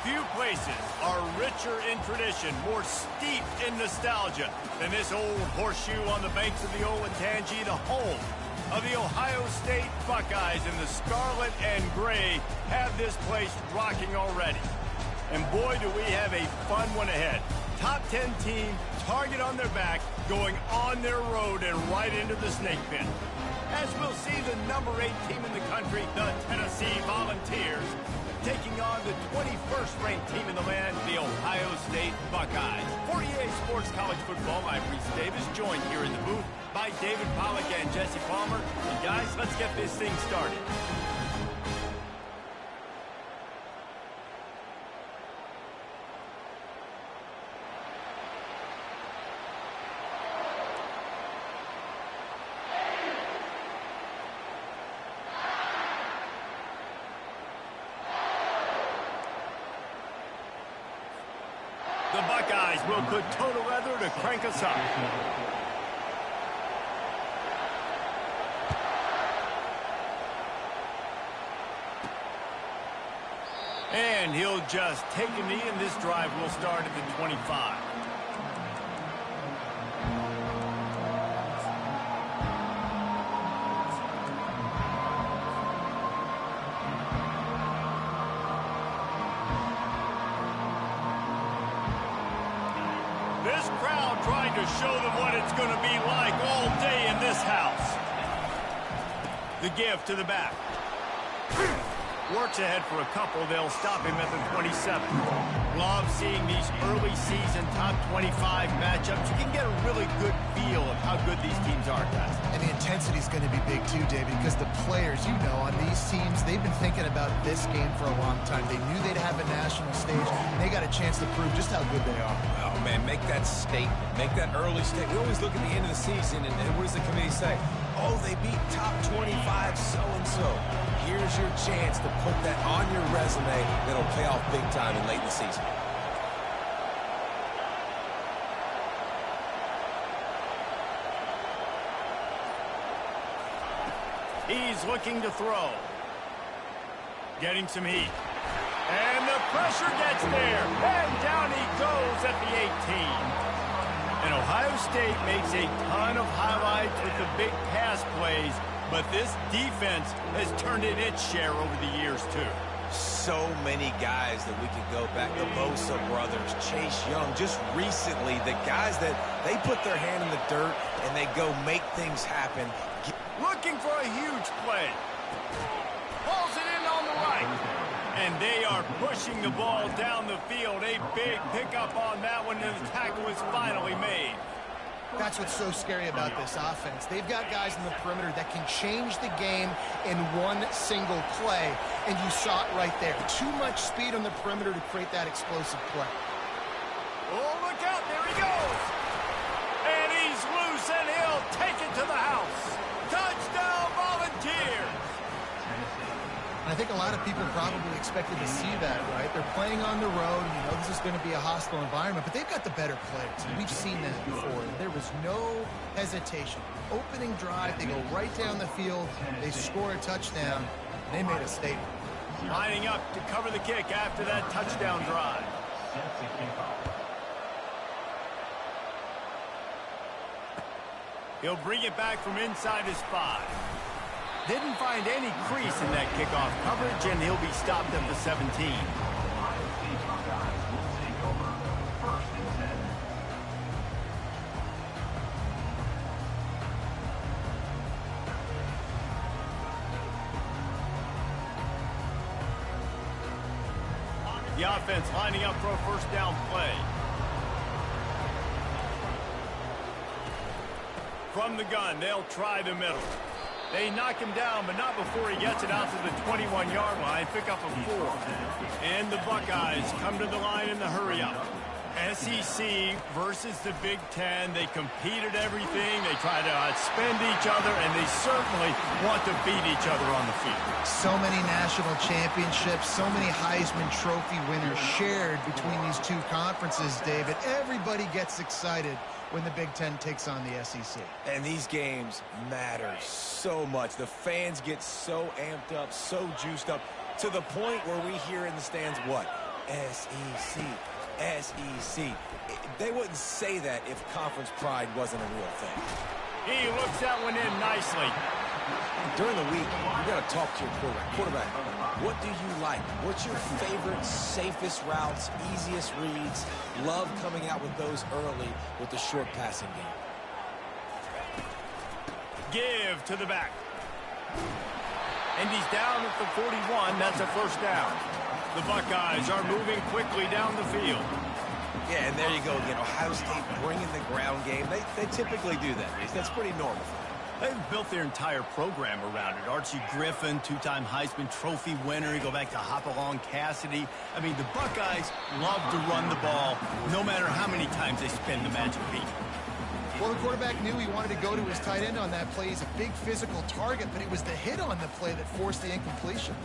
Few places are richer in tradition, more steeped in nostalgia than this old horseshoe on the banks of the Olentangy, the home of the Ohio State Buckeyes. And the scarlet and gray have this place rocking already. And boy, do we have a fun one ahead. Top 10 team, target on their back, going on their road and right into the snake pit. As we'll see the number 8 team in the country, the Tennessee Volunteers, taking on the 21st ranked team in the land, the Ohio State Buckeyes. For EA Sports College Football, I'm Reese Davis, joined here in the booth by David Pollack and Jesse Palmer. And guys, let's get this thing started. The Buckeyes will put total leather to crank us up. And he'll just take a knee, and this drive will start at the 25. This crowd trying to show them what it's going to be like all day in this house. The give to the back. Works ahead for a couple. They'll stop him at the 27. Love seeing these early season top 25 matchups. You can get a really good feel of how good these teams are, guys. And the intensity is going to be big too, David, because the players, you know, on these teams, they've been thinking about this game for a long time. They knew they'd have a national stage, and they got a chance to prove just how good they are. Oh, man, make that statement. Make that early statement. We always look at the end of the season, and what does the committee say? Oh, they beat top 25 so-and-so. Here's your chance to put that on your resume that'll pay off big time in late in the season. He's looking to throw. Getting some heat. And the pressure gets there. And down he goes at the 18. And Ohio State makes a ton of highlights with the big pass plays, but this defense has turned in its share over the years, too. So many guys that we could go back. The Bosa brothers, Chase Young. Just recently, the guys that they put their hand in the dirt and they go make things happen. Looking for a huge play. Pulls it in on the right. And they are pushing the ball down the field. A big pickup on that one, and the tackle is finally made. That's what's so scary about this offense. They've got guys in the perimeter that can change the game in one single play, and you saw it right there. Too much speed on the perimeter to create that explosive play. Oh, look out. There he goes. And he's loose, and he'll take it to the house. Touchdown, Volunteers. I think a lot of people probably expected to see that, right? They're playing on the road, and you know this is going to be a hostile environment, but they've got the better players. We've seen that before. There was no hesitation. Opening drive, they go right down the field, they score a touchdown, and they made a statement. Lining up to cover the kick after that touchdown drive. He'll bring it back from inside his 5. Didn't find any crease in that kickoff coverage, and he'll be stopped at the 17. The offense lining up for a first down play. From the gun, they'll try the middle. They knock him down, but not before he gets it out to the 21-yard line. Pick up a 4. And the Buckeyes come to the line in the hurry-up. SEC versus the Big Ten. They compete at everything. They try to outspend each other, and they certainly want to beat each other on the field. So many national championships, so many Heisman Trophy winners shared between these two conferences, David. Everybody gets excited when the Big Ten takes on the SEC. And these games matter so much. The fans get so amped up, so juiced up, to the point where we hear in the stands, what? SEC, SEC. They wouldn't say that if conference pride wasn't a real thing. He looks that one in nicely. During the week, you got to talk to your quarterback. What do you like? What's your favorite, safest routes, easiest reads? Love coming out with those early with the short passing game. Give to the back. And he's down at the 41. That's a first down. The Buckeyes are moving quickly down the field. Yeah, and there you go again. Ohio State bringing the ground game. They typically do that. That's pretty normal. They've built their entire program around it. Archie Griffin, two-time Heisman Trophy winner. You go back to Hopalong Cassidy. I mean, the Buckeyes love to run the ball, no matter how many times they spin the magic beat. Well, the quarterback knew he wanted to go to his tight end on that play. He's a big physical target, but it was the hit on the play that forced the incompletion.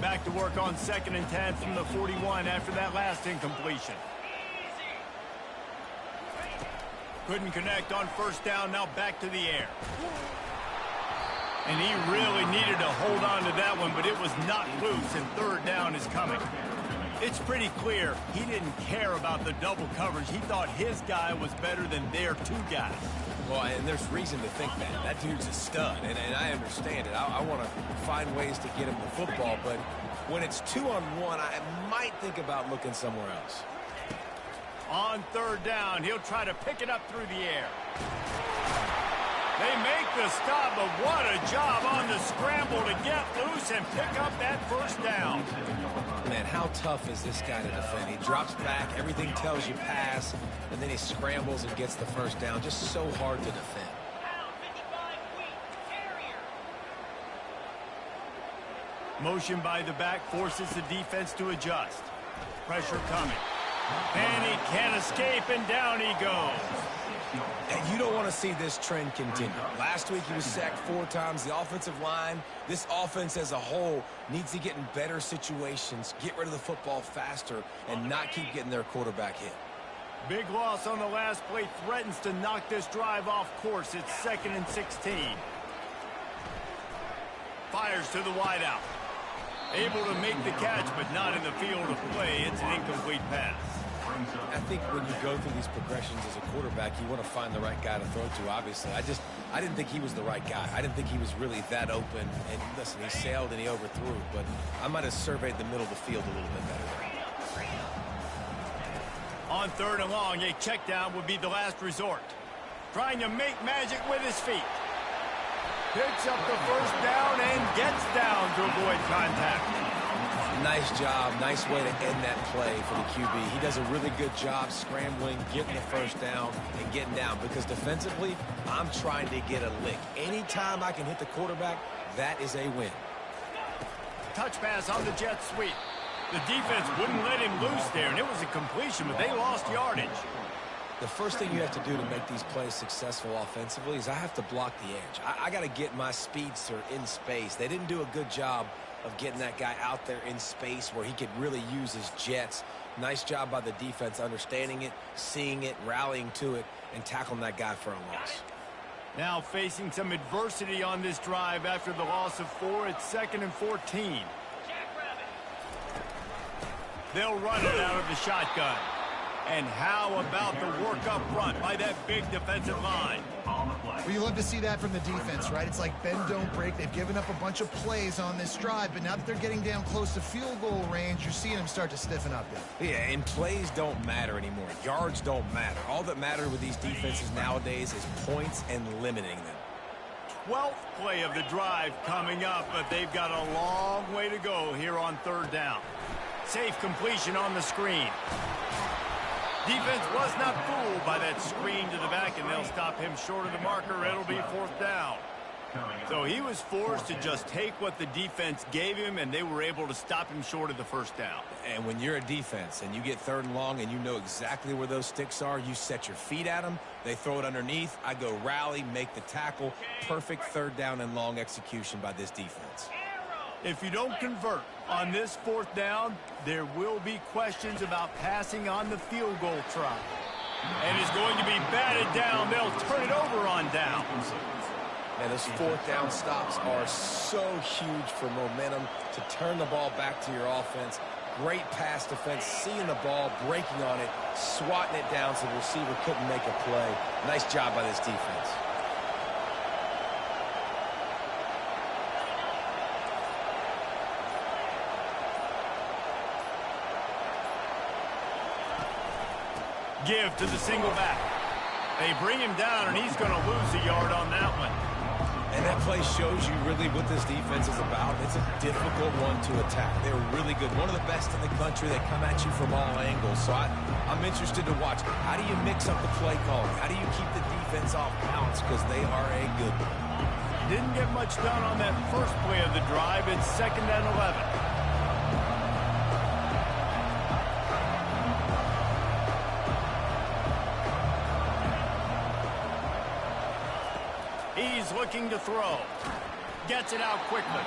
Back to work on 2nd and 10 from the 41 after that last incompletion. Couldn't connect on first down, now back to the air. And he really needed to hold on to that one, but it was knocked loose, and 3rd down is coming. It's pretty clear he didn't care about the double coverage. He thought his guy was better than their 2 guys. Well, and there's reason to think that. That dude's a stud, and I understand it. I want to find ways to get him the football, but when it's 2-on-1, I might think about looking somewhere else. On 3rd down, he'll try to pick it up through the air. They make the stop, but what a job on the scramble to get loose and pick up that first down. Man, how tough is this guy to defend? He drops back, everything tells you pass, and then he scrambles and gets the first down. Just so hard to defend. Motion by the back forces the defense to adjust. Pressure coming. And he can't escape, and down he goes. And you don't want to see this trend continue. Last week he was sacked 4 times. The offensive line, this offense as a whole, needs to get in better situations, get rid of the football faster, and not keep getting their quarterback hit. Big loss on the last play threatens to knock this drive off course. It's 2nd and 16. Fires to the wideout. Able to make the catch, but not in the field of play. It's an incomplete pass. I think when you go through these progressions as a quarterback, you want to find the right guy to throw to, obviously. I didn't think he was the right guy. I didn't think he was really that open. And listen, he sailed and he overthrew, but I might have surveyed the middle of the field a little bit better there. On 3rd and long, a check down would be the last resort. Trying to make magic with his feet. Picks up the first down and gets down to avoid contact. Nice job. Nice way to end that play for the QB. He does a really good job scrambling, getting the first down, and getting down. Because defensively, I'm trying to get a lick. Anytime I can hit the quarterback, that is a win. Touch pass on the jet sweep. The defense wouldn't let him loose there, and it was a completion, but they lost yardage. The first thing you have to do to make these plays successful offensively is I have to block the edge. I got to get my speedster in space. They didn't do a good job of getting that guy out there in space where he could really use his jets. Nice job by the defense understanding it, seeing it, rallying to it, and tackling that guy for a loss. Now facing some adversity on this drive after the loss of 4. It's 2nd and 14. They'll run it out of the shotgun. And how about the work up front by that big defensive line? Well, you love to see that from the defense, right? It's like bend, don't break. They've given up a bunch of plays on this drive, but now that they're getting down close to field goal range, you're seeing them start to stiffen up there. Yeah, and plays don't matter anymore. Yards don't matter. All that matters with these defenses nowadays is points and limiting them. 12th play of the drive coming up, but they've got a long way to go here on 3rd down. Safe completion on the screen. Defense was not fooled by that screen to the back, and they'll stop him short of the marker. It'll be 4th down. So he was forced to just take what the defense gave him, and they were able to stop him short of the first down. And when you're a defense and you get 3rd and long and you know exactly where those sticks are, you set your feet at them, they throw it underneath, I go rally, make the tackle. Perfect 3rd down and long execution by this defense. If you don't convert on this 4th down, there will be questions about passing on the field goal try. And it's going to be batted down. They'll turn it over on down. Man, those fourth down stops are so huge for momentum to turn the ball back to your offense. Great pass defense, seeing the ball, breaking on it, swatting it down so the receiver couldn't make a play. Nice job by this defense. Give to the single back. They bring him down, and he's going to lose a yard on that one. And that play shows you really what this defense is about. It's a difficult one to attack. They're really good. One of the best in the country. They come at you from all angles. So I'm interested to watch. How do you mix up the play calling? How do you keep the defense off balance? Because they are a good one. Didn't get much done on that first play of the drive. It's 2nd and 11. He's looking to throw. Gets it out quickly.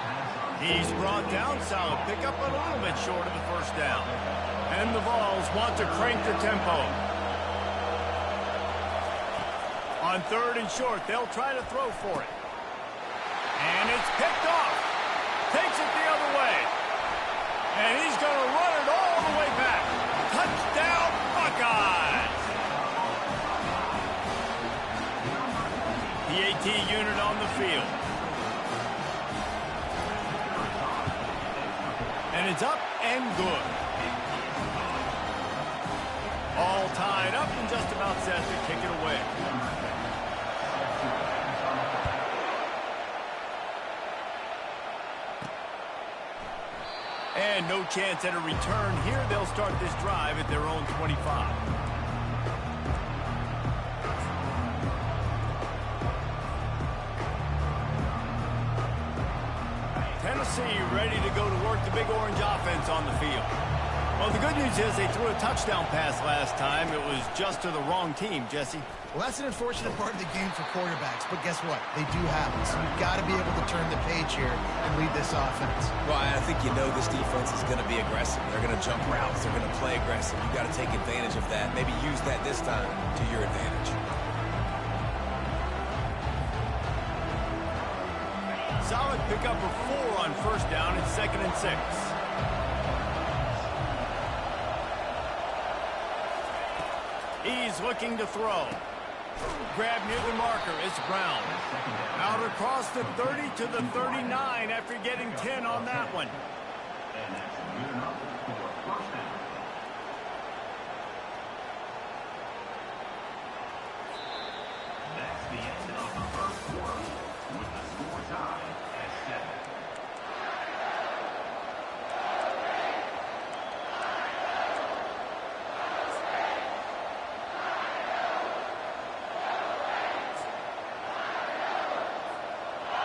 He's brought down. Solid pickup, but a little bit short of the first down. And the Vols want to crank the tempo. On 3rd and short, they'll try to throw for it. And it's picked off. Takes it the other way. And he's going to run it all the way back. Touchdown, Buckeyes! The AT unit on the field. And it's up and good. All tied up and just about set to kick it away. And no chance at a return here. They'll start this drive at their own 25. Tennessee ready to go to work the big orange offense on the field. Well, the good news is they threw a touchdown pass last time. It was just to the wrong team, Jesse. Well, that's an unfortunate part of the game for quarterbacks, but guess what? They do have it, so you've got to be able to turn the page here and lead this offense. Well, I think you know this defense is going to be aggressive. They're going to jump routes. They're going to play aggressive. You've got to take advantage of that. Maybe use that this time to your advantage. Solid pickup of 4 on first down. It's 2nd and 6. He's looking to throw. Grab near the marker. It's Brown. Out across the 30 to the 39 after getting 10 on that one. That's the end of the first quarter with the score tied at 7.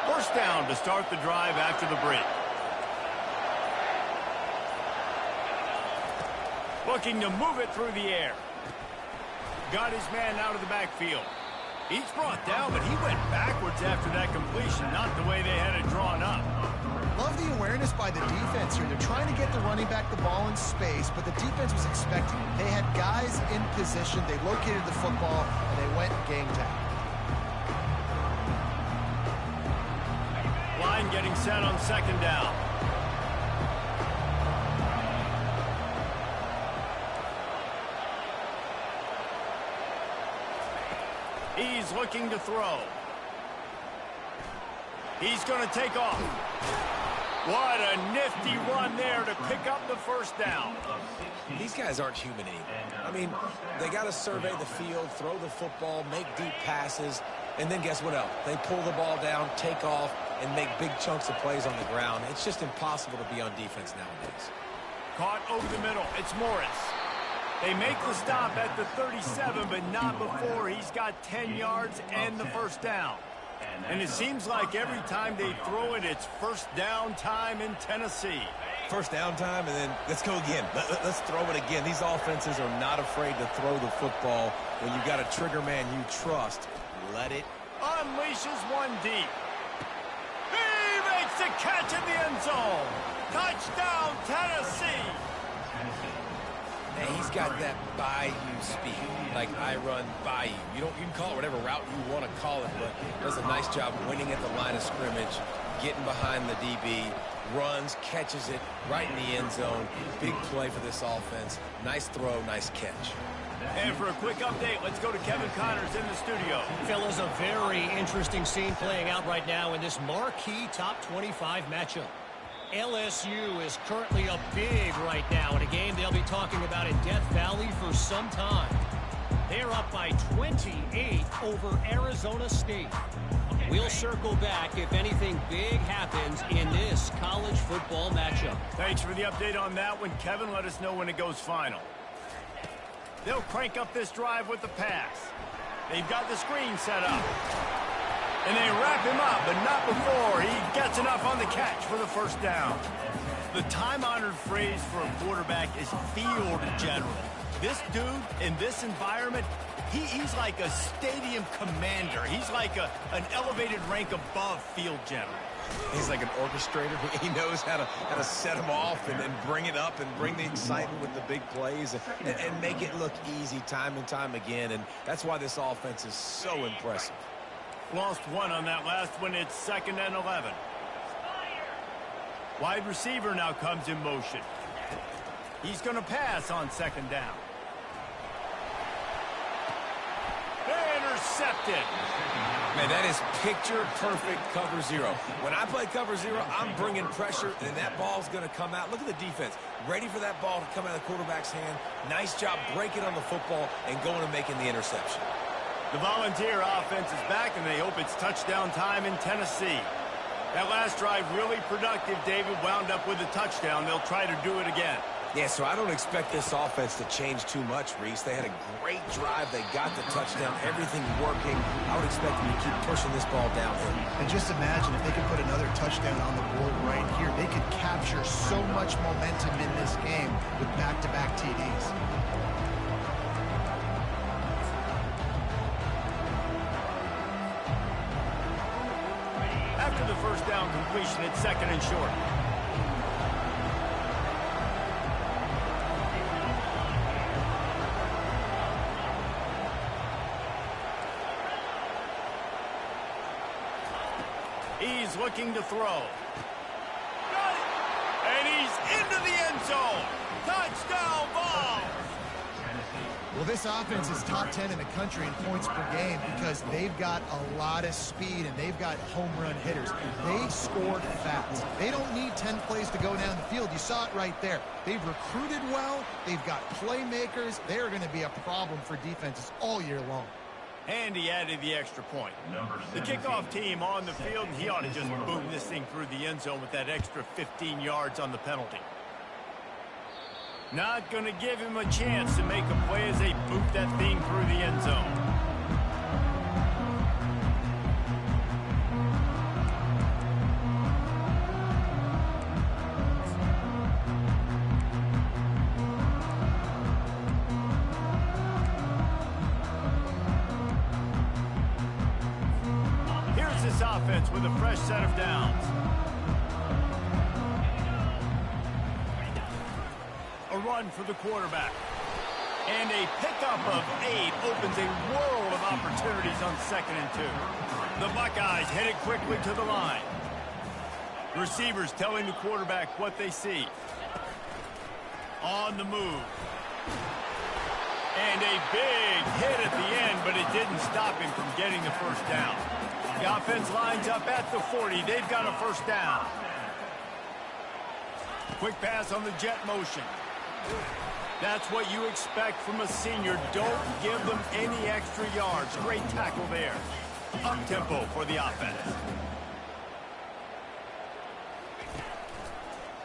First down to start the drive after the break. Looking to move it through the air. Got his man out of the backfield. He's brought down, but he went backwards after that completion, not the way they had it drawn up. Love the awareness by the defense here. They're trying to get the running back the ball in space, but the defense was expecting it. They had guys in position. They located the football, and they went game time. Line getting set on 2nd down. He's looking to throw. He's going to take off. What a nifty run there to pick up the first down. These guys aren't human anymore. I mean, they got to survey the field, throw the football, make deep passes, and then guess what else? They pull the ball down, take off, and make big chunks of plays on the ground. It's just impossible to be on defense nowadays. Caught over the middle. It's Morris. They make the stop at the 37, but not before he's got 10 yards and the first down. And it seems like every time they throw it, it's first down time in Tennessee. First down time, and then let's go again. Let's throw it again. These offenses are not afraid to throw the football. When you've got a trigger man you trust, let it. Unleashes one deep. He makes the catch in the end zone. Touchdown, Tennessee. And he's got that by you speed, like I run by you. You can call it whatever route you want to call it, but does a nice job winning at the line of scrimmage, getting behind the DB, runs, catches it right in the end zone. Big play for this offense. Nice throw, nice catch. And for a quick update, let's go to Kevin Connors in the studio. Fellas, a very interesting scene playing out right now in this marquee top 25 matchup. LSU is currently up big right now in a game they'll be talking about in Death Valley for some time. They're up by 28 over Arizona State. We'll circle back if anything big happens in this college football matchup. Thanks for the update on that one, Kevin. Let us know when it goes final. They'll crank up this drive with the pass. They've got the screen set up. And they wrap him up, but not before he gets enough on the catch for the first down. The time-honored phrase for a quarterback is field general. This dude, in this environment, he's like a stadium commander. He's like an elevated rank above field general. He's like an orchestrator. He knows how to set them off and bring it up and bring the excitement with the big plays and make it look easy time and time again. And that's why this offense is so impressive. Lost one on that last one. It's 2nd and 11. Wide receiver now comes in motion. He's going to pass on 2nd down. Intercepted. Man, that is picture-perfect cover zero. When I play cover zero, I'm bringing pressure, and that ball's going to come out. Look at the defense. Ready for that ball to come out of the quarterback's hand. Nice job breaking on the football and going and making the interception. The Volunteer offense is back, and they hope it's touchdown time in Tennessee. That last drive really productive. David wound up with a touchdown. They'll try to do it again. Yeah, so I don't expect this offense to change too much, Reese. They had a great drive. They got the touchdown. Everything working. I would expect them to keep pushing this ball downhill. And just imagine if they could put another touchdown on the board right here. They could capture so much momentum in this game with back-to-back TDs. After the first down completion, it's 2nd and short. He's looking to throw. Got it! And he's into the end zone. Touchdown ball! Well, this offense is top 10 in the country in points per game because they've got a lot of speed and they've got home run hitters. They scored fast. They don't need 10 plays to go down the field. You saw it right there. They've recruited well. They've got playmakers. They're going to be a problem for defenses all year long. And he added the extra point. The kickoff team on the field, and he ought to just boom this thing through the end zone with that extra 15 yards on the penalty. Not going to give him a chance to make a play as they boot that thing through the end zone. Here's this offense with a fresh set of downs. A run for the quarterback. And a pickup of 8 opens a world of opportunities on 2nd and 2. The Buckeyes headed quickly to the line. Receivers telling the quarterback what they see. On the move. And a big hit at the end, but it didn't stop him from getting the first down. The offense lines up at the 40. They've got a first down. Quick pass on the jet motion. That's what you expect from a senior. Don't give them any extra yards. Great tackle there. Up-tempo for the offense.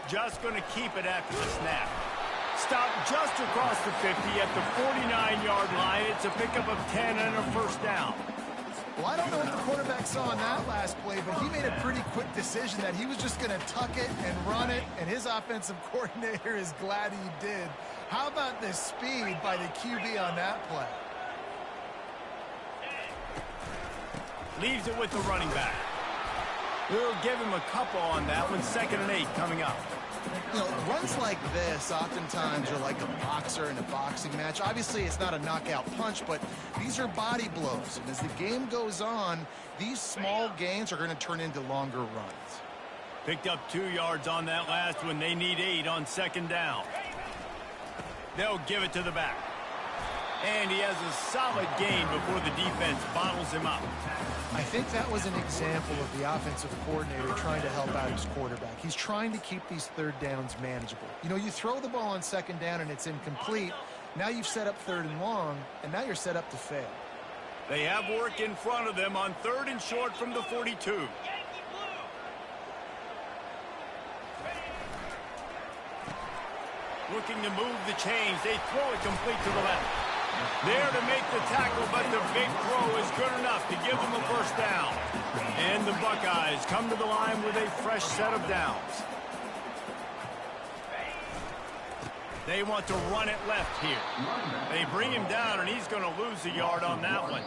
Just going to keep it after the snap. Stop just across the 50 at the 49-yard line. It's a pickup of 10 and a first down. Well, I don't know what the quarterback saw in that last play, but he made a pretty quick decision that he was just going to tuck it and run it, and his offensive coordinator is glad he did. How about the speed by the QB on that play? Leaves it with the running back. We'll give him a couple on that one. 2nd and 8 coming up. You know, runs like this oftentimes are like a boxer in a boxing match. Obviously, it's not a knockout punch, but these are body blows. And as the game goes on, these small gains are going to turn into longer runs. Picked up 2 yards on that last one. They need 8 on 2nd down. They'll give it to the back. And he has a solid gain before the defense bottles him up. I think that was an example of the offensive coordinator trying to help out his quarterback. He's trying to keep these 3rd downs manageable. You know, you throw the ball on 2nd down and it's incomplete. Now you've set up 3rd and long, and now you're set up to fail. They have work in front of them on 3rd and short from the 42. Looking to move the chains. They throw it complete to the left. There to make the tackle, but the big throw is good enough to give them a 1st down. And the Buckeyes come to the line with a fresh set of downs. They want to run it left here. They bring him down, and he's going to lose a yard on that one.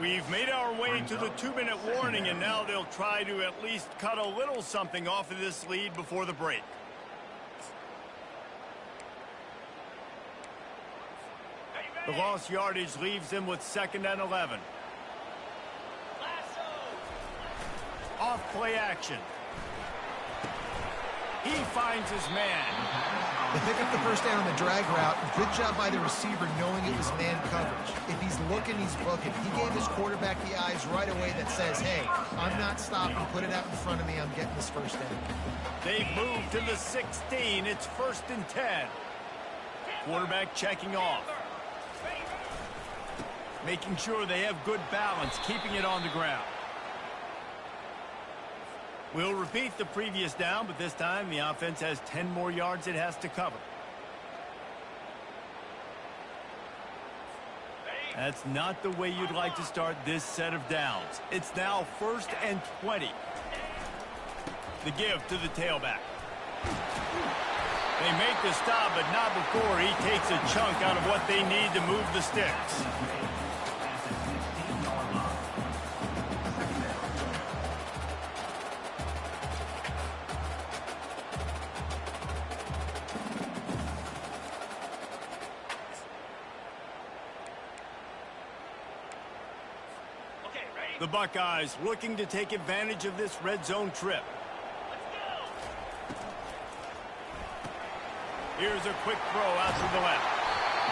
We've made our way to the 2-minute warning, and now they'll try to at least cut a little something off of this lead before the break. The lost yardage leaves them with 2nd and 11. Off play action. He finds his man. They pick up the 1st down on the drag route. Good job by the receiver knowing it was man coverage. If he's looking, he's booking. He gave his quarterback the eyes right away that says, hey, I'm not stopping. Put it out in front of me. I'm getting this 1st down. They've moved to the 16. It's 1st and 10. Quarterback checking off. Making sure they have good balance, keeping it on the ground. We'll repeat the previous down, but this time the offense has 10 more yards it has to cover. That's not the way you'd like to start this set of downs. It's now 1st and 20. The give to the tailback. They make the stop, but not before he takes a chunk out of what they need to move the sticks. The Buckeyes looking to take advantage of this red zone trip. Here's a quick throw out to the left.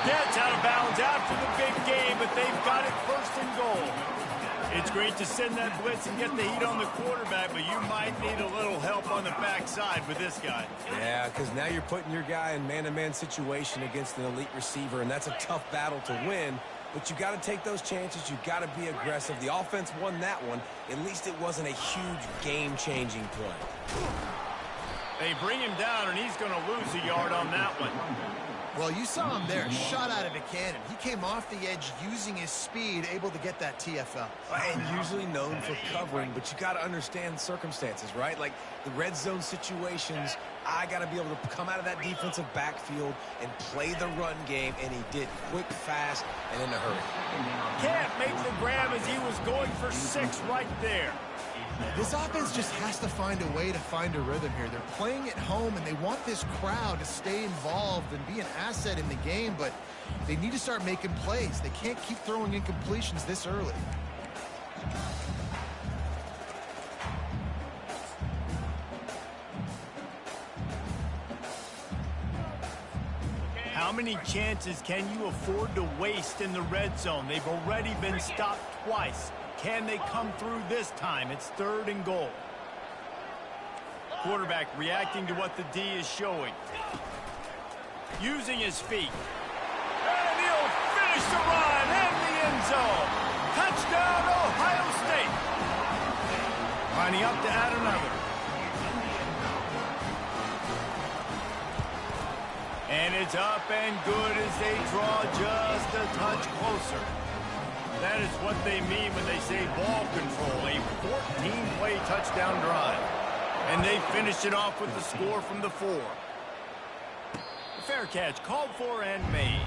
Gets out of bounds after the big game, but they've got it 1st and goal. It's great to send that blitz and get the heat on the quarterback, but you might need a little help on the backside with this guy. Yeah, because now you're putting your guy in man-to-man situation against an elite receiver, and that's a tough battle to win. But you got to take those chances. You got to be aggressive. The offense won that one. At least it wasn't a huge game-changing play. They bring him down, and he's going to lose a yard on that one. Well, you saw him there, shot out of a cannon. He came off the edge using his speed, able to get that TFL. And usually known for covering, but you got to understand circumstances, right? Like the red zone situations, I got to be able to come out of that defensive backfield and play the run game, and he did quick, fast, and in a hurry. Can't make the grab as he was going for 6 right there. This offense just has to find a way to find a rhythm here. They're playing at home, and they want this crowd to stay involved and be an asset in the game, but they need to start making plays. They can't keep throwing incompletions this early. How many chances can you afford to waste in the red zone? They've already been stopped twice. Can they come through this time? It's 3rd and goal. Quarterback reacting to what the D is showing. Using his feet. And he'll finish the run in the end zone. Touchdown, Ohio State. Lining up to add another. And it's up and good as they draw just a touch closer. That is what they mean when they say ball control, a 14-play touchdown drive. And they finished it off with the score from the 4. The fair catch called for and made.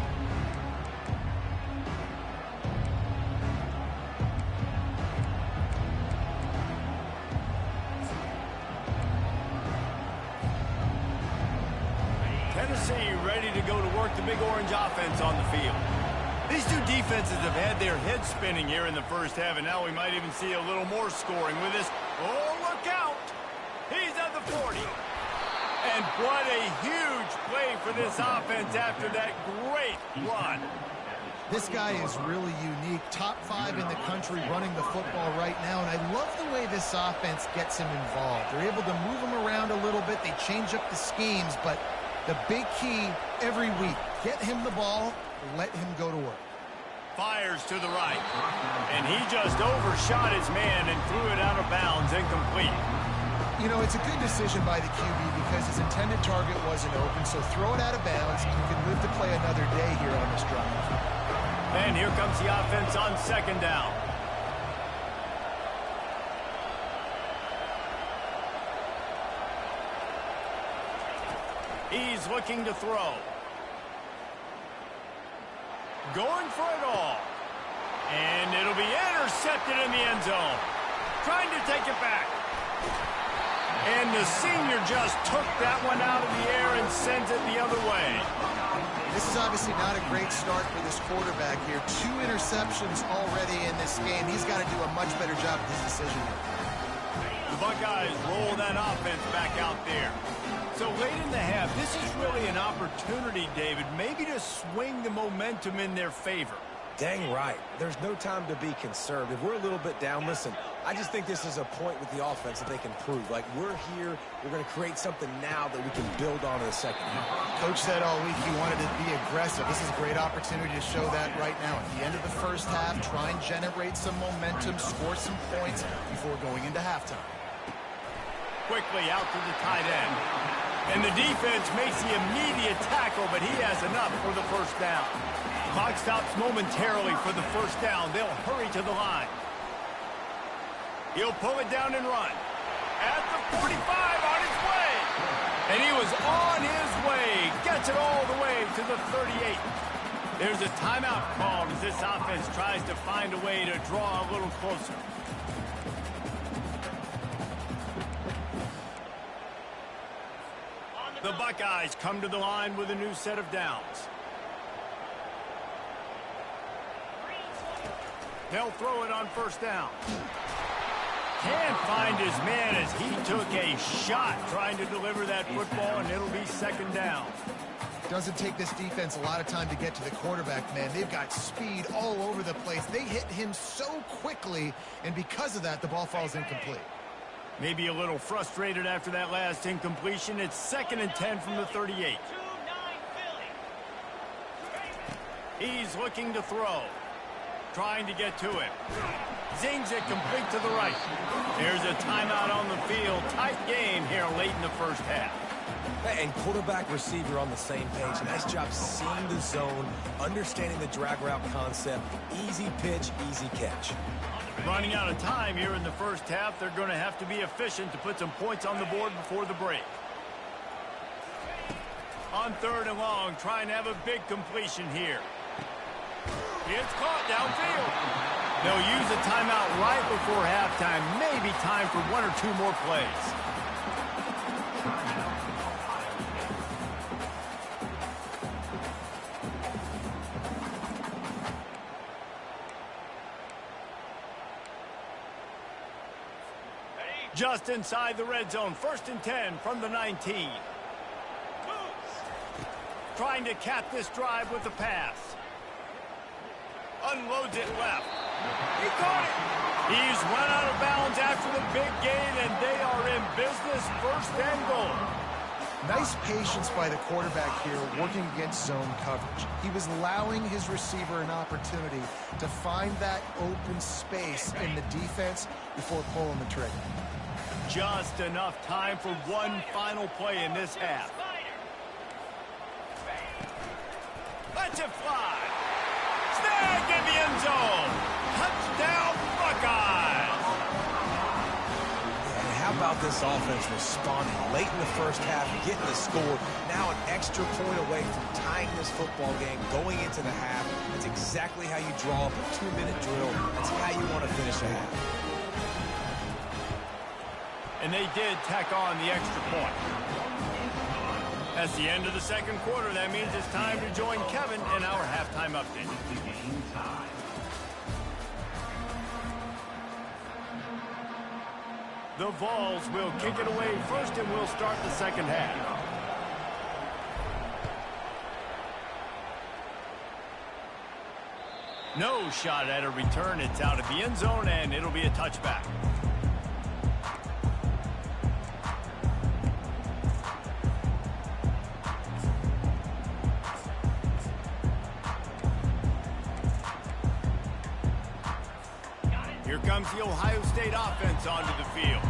Tennessee ready to go to work the big orange offense on the field. These two defenses have had their heads spinning here in the first half, and now we might even see a little more scoring with this. Oh, look out! He's at the 40. And what a huge play for this offense after that great run. This guy is really unique. Top 5 in the country running the football right now, and I love the way this offense gets him involved. They're able to move him around a little bit. They change up the schemes, but the big key every week, get him the ball, let him go to work. Fires to the right, and he just overshot his man and threw it out of bounds, incomplete. You know, it's a good decision by the QB because his intended target wasn't open, so throw it out of bounds. You can live to play another day here on this drive. And here comes the offense on second down. He's looking to throw. Going for it all. And it'll be intercepted in the end zone. Trying to take it back. And the senior just took that one out of the air and sends it the other way. This is obviously not a great start for this quarterback here. 2 interceptions already in this game. He's got to do a much better job with his decision here. The Buckeyes roll that offense back out there. So late in the half, this is really an opportunity, David, maybe to swing the momentum in their favor. Dang right. There's no time to be conservative. We're a little bit down. Listen, I just think this is a point with the offense that they can prove. Like, we're here. We're going to create something now that we can build on in the second half. Coach said all week he wanted to be aggressive. This is a great opportunity to show that right now. At the end of the first half, try and generate some momentum, score some points before going into halftime. Quickly out to the tight end. And the defense makes the immediate tackle, but he has enough for the first down. Clock stops momentarily for the first down. They'll hurry to the line. He'll pull it down and run. At the 45, on his way. And he was on his way. Gets it all the way to the 38. There's a timeout called as this offense tries to find a way to draw a little closer. The Buckeyes come to the line with a new set of downs. They'll throw it on first down. Can't find his man as he took a shot trying to deliver that football, and it'll be second down. Doesn't take this defense a lot of time to get to the quarterback, man. They've got speed all over the place. They hit him so quickly, and because of that, the ball falls incomplete. Maybe a little frustrated after that last incompletion. It's 2nd and 10 from the 38. He's looking to throw. Trying to get to it. Zings it complete to the right. There's a timeout on the field. Tight game here late in the first half. And quarterback, receiver on the same page. Nice job seeing the zone, understanding the drag route concept. Easy pitch, easy catch. Running out of time here in the first half. They're going to have to be efficient to put some points on the board before the break. On 3rd and long, trying to have a big completion here. It's caught downfield. They'll use a timeout right before halftime. Maybe time for 1 or 2 more plays. Just inside the red zone. 1st and 10 from the 19. Trying to cap this drive with a pass. Unloads it left. He caught it. He's run out of bounds after the big gain, and they are in business. 1st and goal. Nice patience by the quarterback here working against zone coverage. He was allowing his receiver an opportunity to find that open space in the defense before pulling the trigger. Just enough time for one final play in this half. Let's it fly. Snagged in the end zone. Touchdown, Buckeyes. And how about this offense responding late in the first half, getting the score, now an extra point away from tying this football game, going into the half. That's exactly how you draw up a 2-minute drill. That's how you want to finish a half. And they did tack on the extra point. That's the end of the second quarter. That means it's time to join Kevin in our halftime update. Game time. The Vols will kick it away first, and we'll start the second half. No shot at a return. It's out of the end zone, and it'll be a touchback. Here comes the Ohio State offense onto the field.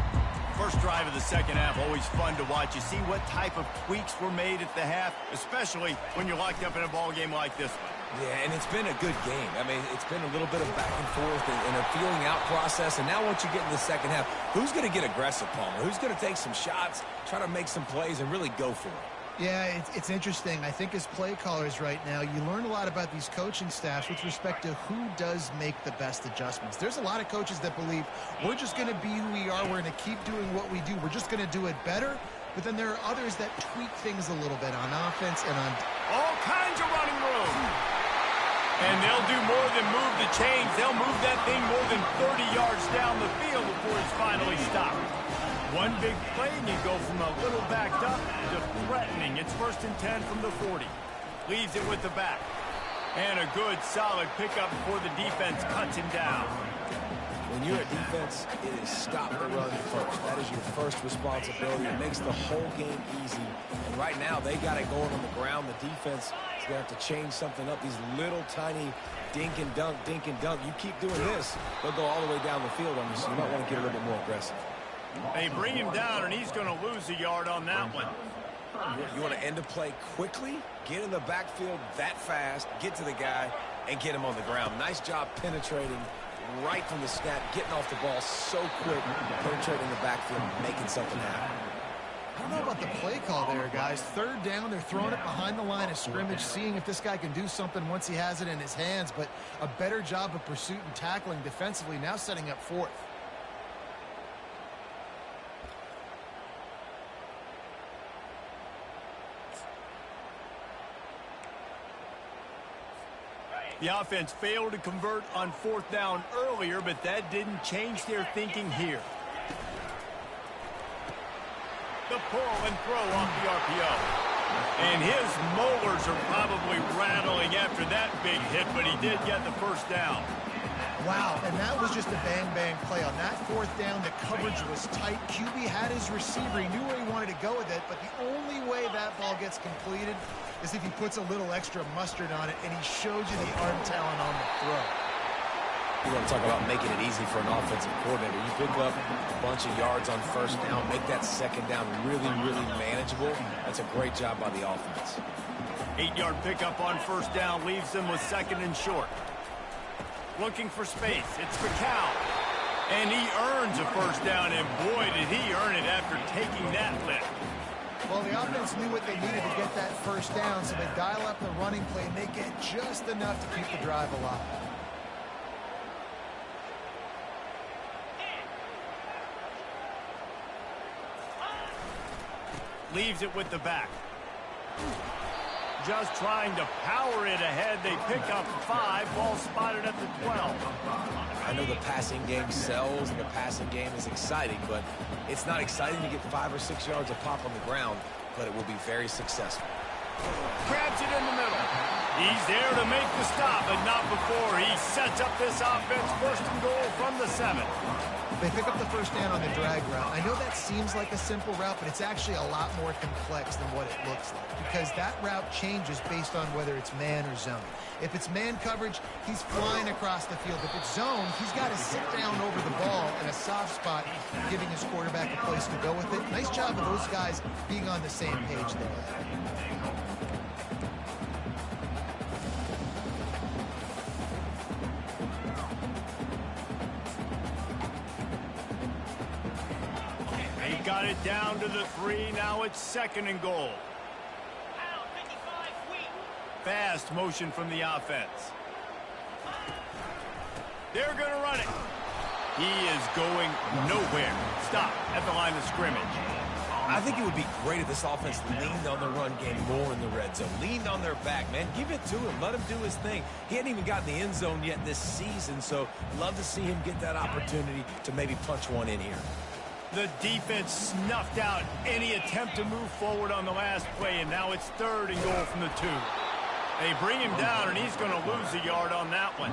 First drive of the second half, always fun to watch. You see what type of tweaks were made at the half, especially when you're locked up in a ball game like this one. Yeah, and it's been a good game. I mean, it's been a little bit of back and forth and a feeling out process. And now once you get in the second half, who's going to get aggressive, Palmer? Who's going to take some shots, try to make some plays, and really go for it? Yeah, it's interesting. I think as play callers right now, you learn a lot about these coaching staffs with respect to who does make the best adjustments. There's a lot of coaches that believe we're just going to be who we are. We're going to keep doing what we do. We're just going to do it better. But then there are others that tweak things a little bit on offense and on all kinds of running room. And they'll do more than move the chains. They'll move that thing more than 30 yards down the field before it's finally stopped. One big play, and you go from a little backed up to threatening. It's 1st and 10 from the 40. Leaves it with the back. And a good, solid pickup before the defense cuts him down. When you're a defense, it is stop the run first. That is your first responsibility. It makes the whole game easy. And right now, they got it going on the ground. The defense is going to have to change something up. These little tiny dink and dunk, dink and dunk. You keep doing this, they'll go all the way down the field on you, so you might want to get a little bit more aggressive. They bring him down, and he's going to lose a yard on that one. You want to end a play quickly, get in the backfield that fast, get to the guy, and get him on the ground. Nice job penetrating right from the snap, getting off the ball so quick, penetrating the backfield, making something happen. I don't know about the play call there, guys. 3rd down, they're throwing it behind the line of scrimmage, seeing if this guy can do something once he has it in his hands, but a better job of pursuit and tackling defensively, now setting up 4th. The offense failed to convert on 4th down earlier, but that didn't change their thinking here. The pull and throw off the RPO. And his molars are probably rattling after that big hit, but he did get the 1st down. Wow, and that was just a bang-bang play. On that 4th down, the coverage was tight. QB had his receiver. He knew where he wanted to go with it, but the only way that ball gets completed is if he puts a little extra mustard on it, and he showed you the arm talent on the throw. You want to talk about making it easy for an offensive coordinator. You pick up a bunch of yards on 1st down, make that 2nd down really, really manageable. That's a great job by the offense. 8-yard pickup on 1st down leaves them with 2nd and short. Looking for space. It's McCown. And he earns a 1st down, and boy, did he earn it after taking that lift. Well, the offense knew what they needed to get that 1st down, so they dial up the running play, and they get just enough to keep the drive alive. Leaves it with the back. Just trying to power it ahead. They pick up 5. Ball spotted at the 12. I know the passing game sells and the passing game is exciting, but it's not exciting to get 5 or 6 yards of pop on the ground, but it will be very successful. Grabs it in the middle. He's there to make the stop, but not before he sets up this offense. 1st and goal from the 7. They pick up the 1st down on the drag route. I know that seems like a simple route, but it's actually a lot more complex than what it looks like, because that route changes based on whether it's man or zone. If it's man coverage, he's flying across the field. If it's zone, he's got to sit down over the ball in a soft spot, giving his quarterback a place to go with it. Nice job of those guys being on the same page there. Got it down to the 3. Now it's 2nd and goal. Fast motion from the offense. They're going to run it. He is going nowhere. Stop at the line of scrimmage. I think it would be great if this offense leaned on the run game more in the red zone. Leaned on their back, man. Give it to him. Let him do his thing. He hadn't even gotten the end zone yet this season, so love to see him get that opportunity to maybe punch one in here. The defense snuffed out any attempt to move forward on the last play, and now it's 3rd and goal from the 2. They bring him down, and he's going to lose a yard on that one.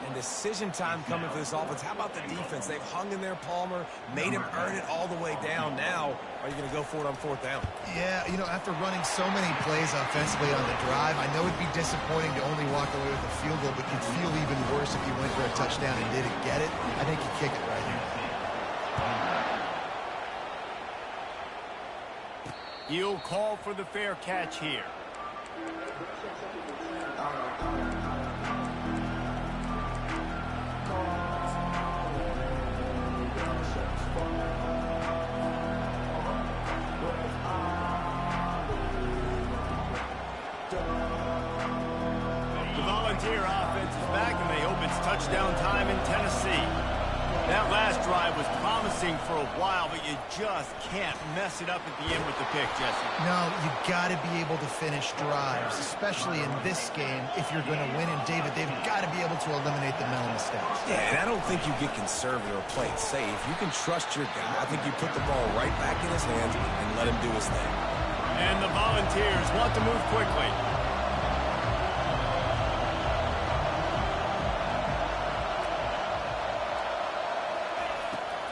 And decision time coming for this offense. How about the defense? They've hung in there, Palmer, made him earn it all the way down. Now, are you going to go for it on 4th down? Yeah, you know, after running so many plays offensively on the drive, I know it'd be disappointing to only walk away with a field goal, but you'd feel even worse if you went for a touchdown and didn't get it. I think you kick it right here. He'll call for the fair catch here. The Volunteer offense is back, and they hope it's touchdown time in Tennessee. That last drive was promising for a while, but you just can't mess it up at the end with the pick, Jesse. No, you got to be able to finish drives, especially in this game if you're going to win. And, David, they've got to be able to eliminate the mental mistakes. Yeah, and I don't think you get conservative or play it safe. You can trust your guy. I think you put the ball right back in his hands and let him do his thing. And the Volunteers want to move quickly.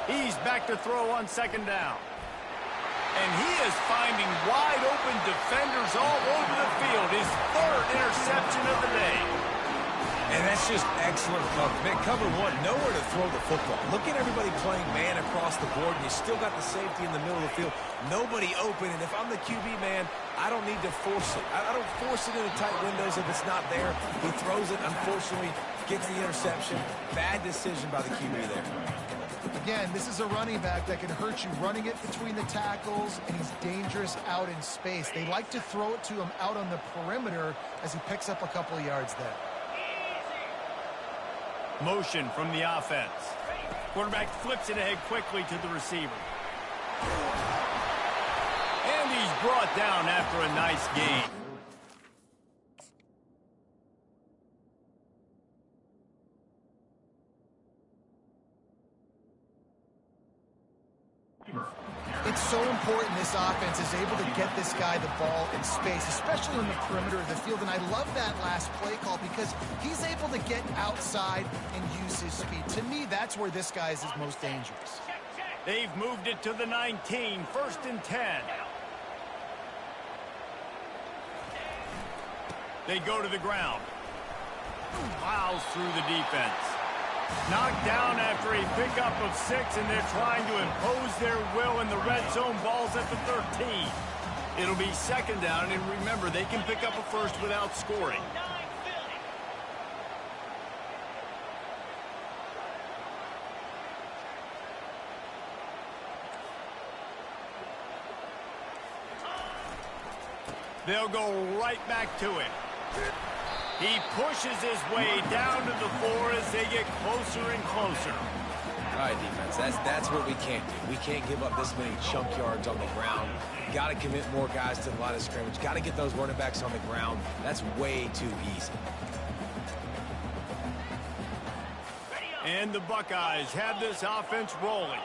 He's back to throw on 2nd down. And he is finding wide-open defenders all over the field. His 3rd interception of the day. And that's just excellent cover. Man, cover 1, nowhere to throw the football. Look at everybody playing man across the board, and you still got the safety in the middle of the field. Nobody open, and if I'm the QB, man, I don't need to force it. I don't force it into tight windows if it's not there. He throws it, unfortunately, gets the interception. Bad decision by the QB there. Again, this is a running back that can hurt you running it between the tackles, and he's dangerous out in space. They like to throw it to him out on the perimeter as he picks up a couple of yards there. Motion from the offense. Quarterback flips it ahead quickly to the receiver. And he's brought down after a nice gain. It's so important this offense is able to get this guy the ball in space, especially on the perimeter of the field. And I love that last play call because he's able to get outside and use his speed. To me, that's where this guy is his most dangerous. They've moved it to the 19, 1st and 10. They go to the ground. Plows through the defense. Knocked down after a pickup of 6, and they're trying to impose their will in the red zone. Ball's at the 13. It'll be 2nd down, and remember, they can pick up a first without scoring. They'll go right back to it. He pushes his way down to the floor as they get closer and closer. All right, defense, that's what we can't do. We can't give up this many chunk yards on the ground. Got to commit more guys to the line of scrimmage. Got to get those running backs on the ground. That's way too easy. And the Buckeyes have this offense rolling.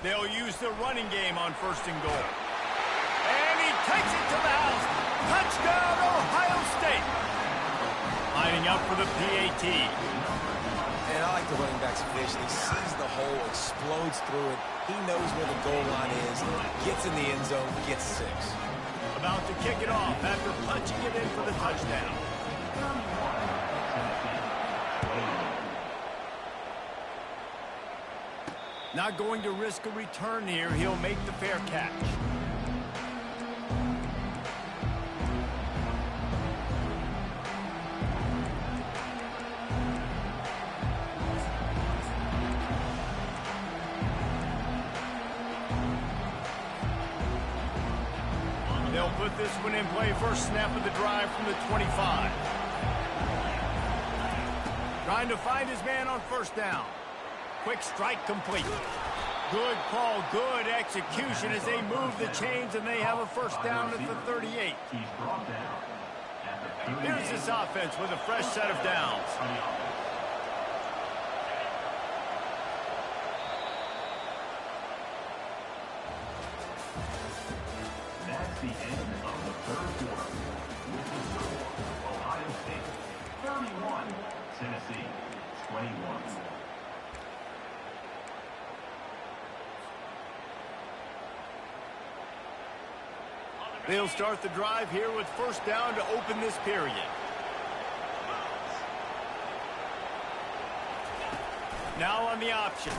They'll use the running game on 1st and goal. And he takes it to the house. Touchdown, Ohio State. Lining up for the PAT. And I like the running back's vision. He sees the hole, explodes through it. He knows where the goal line is, gets in the end zone, gets 6. About to kick it off after punching it in for the touchdown. Not going to risk a return here. He'll make the fair catch. They'll put with this one in play. First snap of the drive from the 25. Trying to find his man on first down. Quick strike complete. Good call, good execution as they move the chains, and they have a first down at the 38. He's brought down at the 38. Here's this offense with a fresh set of downs. That's the end of the third quarter. With the score, Ohio State 31, Tennessee 21. They'll start the drive here with first down to open this period. Now on the option.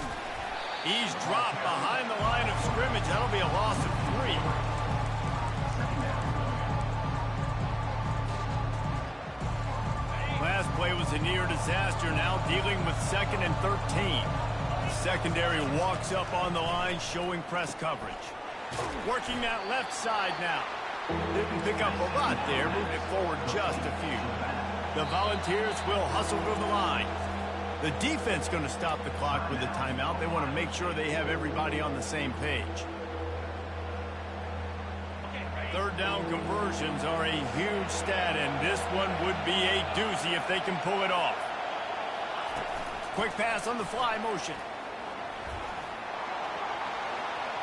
He's dropped behind the line of scrimmage. That'll be a loss of 3. Last play was a near disaster. Now dealing with 2nd and 13. The secondary walks up on the line, showing press coverage. Working that left side now. Didn't pick up a lot there. Moved it forward just a few. The Volunteers will hustle to the line. The defense going to stop the clock with a timeout. They want to make sure they have everybody on the same page. Third down conversions are a huge stat, and this one would be a doozy if they can pull it off. Quick pass on the fly motion.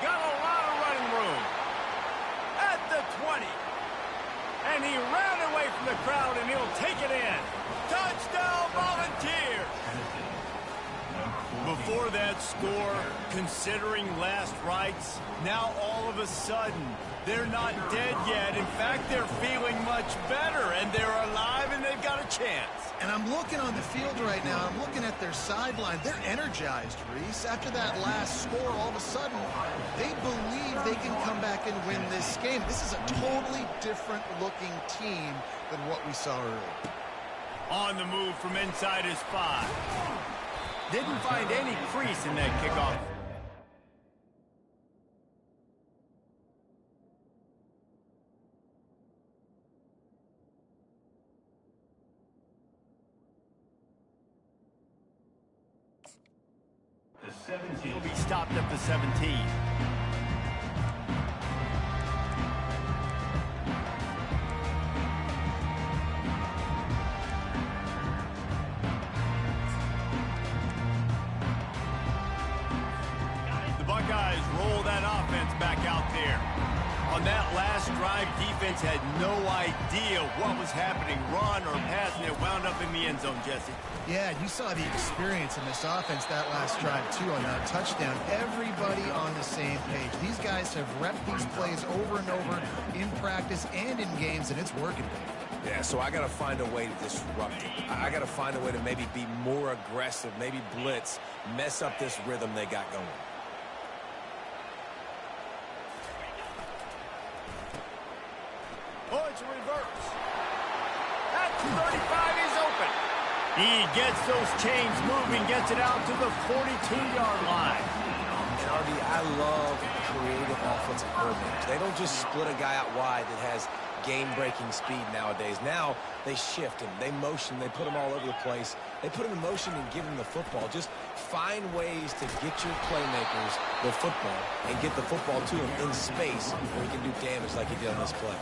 Got a lot of running room. At the 20. And he ran away from the crowd, and he'll take it in. Touchdown, Volunteers! Before that score, considering last rites, now all of a sudden, they're not dead yet. In fact, they're feeling much better, and they're alive, and they've got a chance. And I'm looking on the field right now. I'm looking at their sideline. They're energized, Reese. After that last score, all of a sudden, they believe they can come back and win this game. This is a totally different-looking team than what we saw earlier. On the move from inside his 5. Didn't find any crease in that kickoff. He'll be stopped at the 17. The Buckeyes roll that offense back out there. On that last drive, defense had no idea what was happening, run or pass, and it wound up in the end zone, Jesse. Yeah, you saw the experience in this offense that last drive, too, on that touchdown. Everybody on the same page. These guys have repped these plays over and over in practice and in games, and it's working. Yeah, so I got to find a way to disrupt it. I got to find a way to maybe be more aggressive, maybe blitz, mess up this rhythm they got going. Oh, it's a reverse. At 35, he's open. He gets those chains moving, gets it out to the 42-yard line. And, RD, I love creative offensive coordinators. They don't just split a guy out wide that has game-breaking speed nowadays. Now they shift him, they motion, they put him all over the place. They put him in motion and give him the football. Just find ways to get your playmakers the football and get the football to him in space where he can do damage like he did on this play.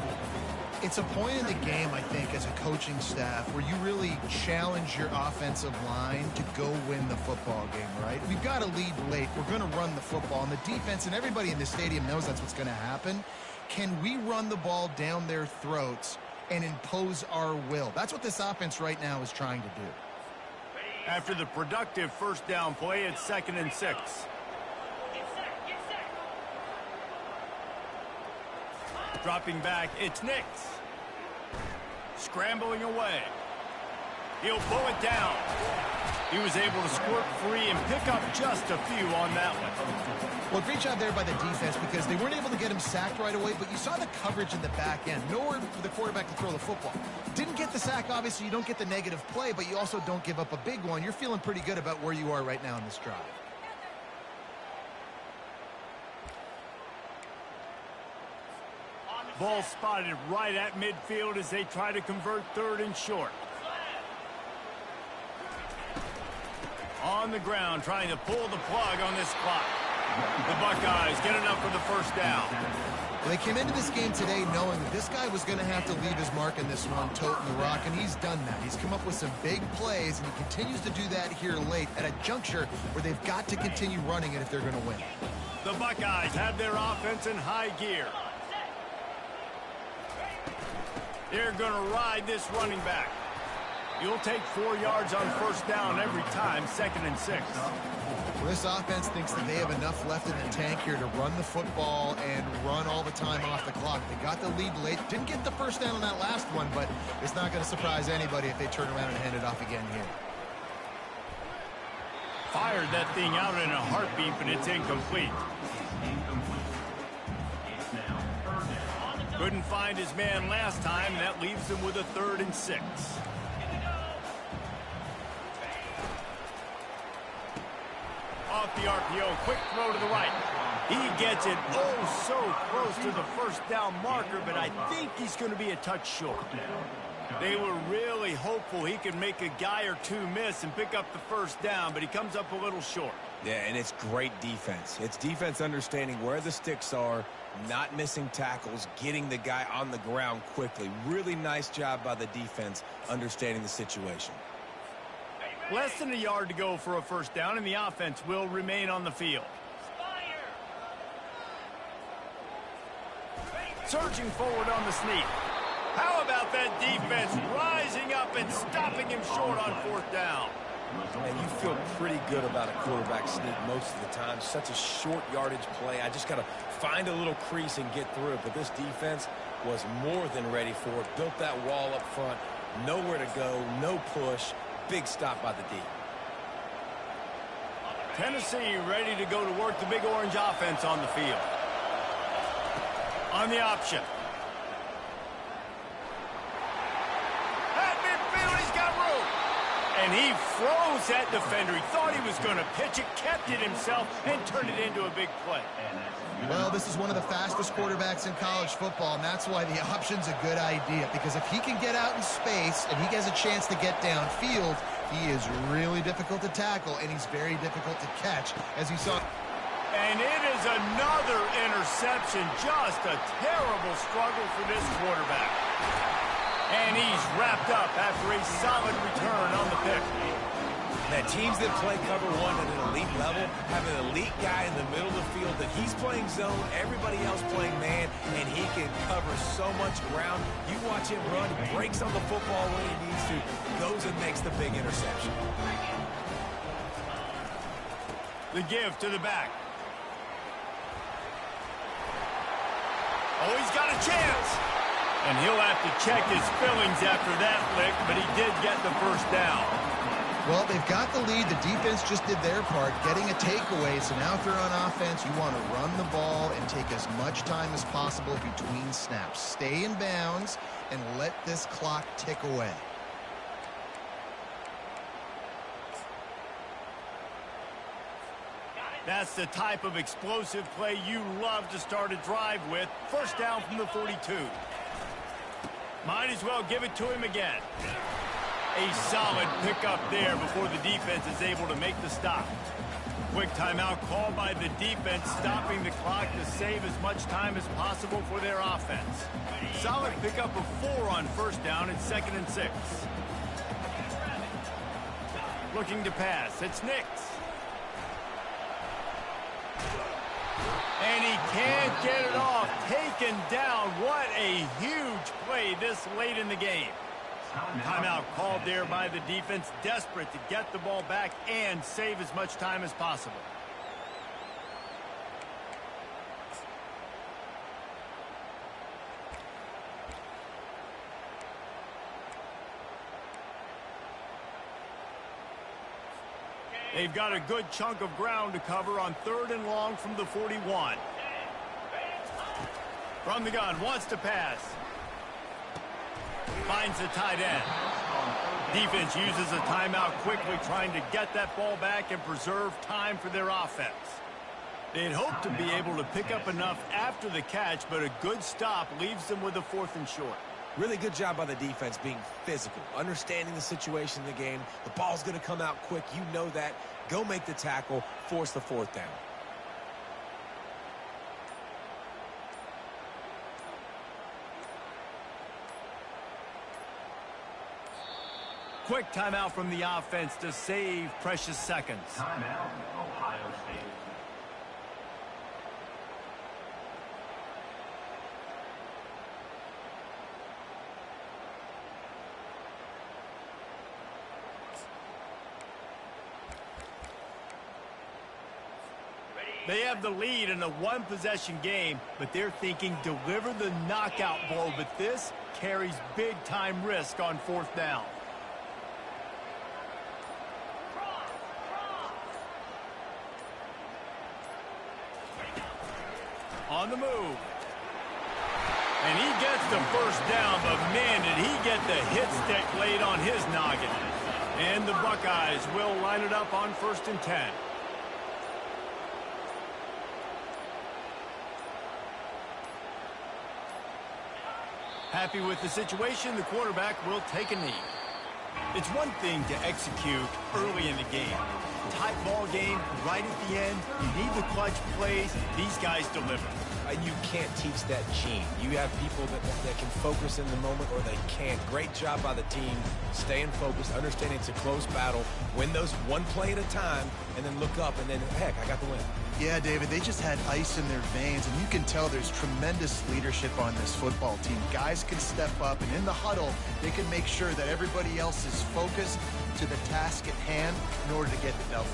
It's a point in the game, I think, as a coaching staff where you really challenge your offensive line to go win the football game, right? We've got to lead late. We're going to run the football. And the defense and everybody in the stadium knows that's what's going to happen. Can we run the ball down their throats and impose our will? That's what this offense right now is trying to do. After the productive first down play, it's 2nd and 6. Dropping back, it's Nix. Scrambling away. He'll pull it down. He was able to squirt free and pick up just a few on that one. Well, great job there by the defense because they weren't able to get him sacked right away, but you saw the coverage in the back end. Nowhere for the quarterback to throw the football. Didn't get the sack, obviously. You don't get the negative play, but you also don't give up a big one. You're feeling pretty good about where you are right now in this drive. Ball spotted right at midfield as they try to convert third and short. On the ground, trying to pull the plug on this clock. The Buckeyes get enough for the first down. Well, they came into this game today knowing that this guy was going to have to leave his mark in this one, toting the rock, and he's done that. He's come up with some big plays, and he continues to do that here late at a juncture where they've got to continue running it if they're going to win. The Buckeyes have their offense in high gear. They're going to ride this running back. You'll take 4 yards on first down every time, 2nd and 6. Well, this offense thinks that they have enough left in the tank here to run the football and run all the time off the clock. They got the lead late. Didn't get the first down on that last one, but it's not going to surprise anybody if they turn around and hand it off again here. Fired that thing out in a heartbeat, but it's incomplete. Couldn't find his man last time, and that leaves him with a 3rd and 6. Off the RPO, quick throw to the right. He gets it oh so close to the first down marker, but I think he's going to be a touch short. They were really hopeful he could make a guy or two miss and pick up the first down, but he comes up a little short. Yeah, and it's great defense. It's defense understanding where the sticks are, not missing tackles, getting the guy on the ground quickly. Really nice job by the defense understanding the situation. Less than a yard to go for a first down, and the offense will remain on the field. Surging forward on the sneak. How about that defense rising up and stopping him short on 4th down? And you feel pretty good about a quarterback sneak most of the time. Such a short yardage play. I just got to find a little crease and get through it. But this defense was more than ready for it. Built that wall up front. Nowhere to go. No push. Big stop by the D. Tennessee ready to go to work the Big Orange offense on the field. On the option. At midfield, he's got room. And he froze that defender. He thought he was going to pitch it, kept it himself, and turned it into a big play. Well, this is one of the fastest quarterbacks in college football, and that's why the option's a good idea. Because if he can get out in space and he has a chance to get downfield, he is really difficult to tackle, and he's very difficult to catch, as you saw. And it is another interception. Just a terrible struggle for this quarterback. And he's wrapped up after a solid return on the pick. Now, teams that play cover one at an elite level have an elite guy in the middle of the field that he's playing zone, everybody else playing man, and he can cover so much ground. You watch him run, he breaks on the football when he needs to, goes and makes the big interception. The give to the back. Oh, he's got a chance. And he'll have to check his fillings after that lick, but he did get the first down. Well, they've got the lead. The defense just did their part, getting a takeaway. So now if they're on offense, you want to run the ball and take as much time as possible between snaps. Stay in bounds and let this clock tick away. That's the type of explosive play you love to start a drive with. First down from the 42. Might as well give it to him again. A solid pickup there before the defense is able to make the stop. Quick timeout called by the defense, stopping the clock to save as much time as possible for their offense. Solid pickup of 4 on first down and 2nd and 6. Looking to pass. It's Nix. And he can't get it off. Taken down. What a huge play this late in the game. Timeout called there by the defense, desperate to get the ball back and save as much time as possible. They've got a good chunk of ground to cover on 3rd and long from the 41. From the gun, wants to pass. Finds the tight end. Defense uses a timeout quickly, trying to get that ball back and preserve time for their offense. They'd hope to be able to pick up enough after the catch, but a good stop leaves them with a 4th and short. Really good job by the defense being physical, understanding the situation in the game. The ball's going to come out quick. You know that. Go make the tackle, force the 4th down. Quick timeout from the offense to save precious seconds. Timeout, Ohio State. They have the lead in a one-possession game, but they're thinking deliver the knockout blow, but this carries big-time risk on 4th down. On the move. And he gets the 1st down, but man, did he get the hit stick laid on his noggin. And the Buckeyes will line it up on 1st and 10. Happy with the situation, the quarterback will take a knee. It's one thing to execute early in the game. Tight ball game, right at the end, you need the clutch plays. These guys deliver. You can't teach that gene. You have people that can focus in the moment or they can't. Great job by the team, staying focused, understanding it's a close battle, win those one play at a time, and then look up, and then, heck, I got the win. Yeah, David, they just had ice in their veins, and you can tell there's tremendous leadership on this football team. Guys can step up, and in the huddle, they can make sure that everybody else is focused to the task at hand in order to get the W.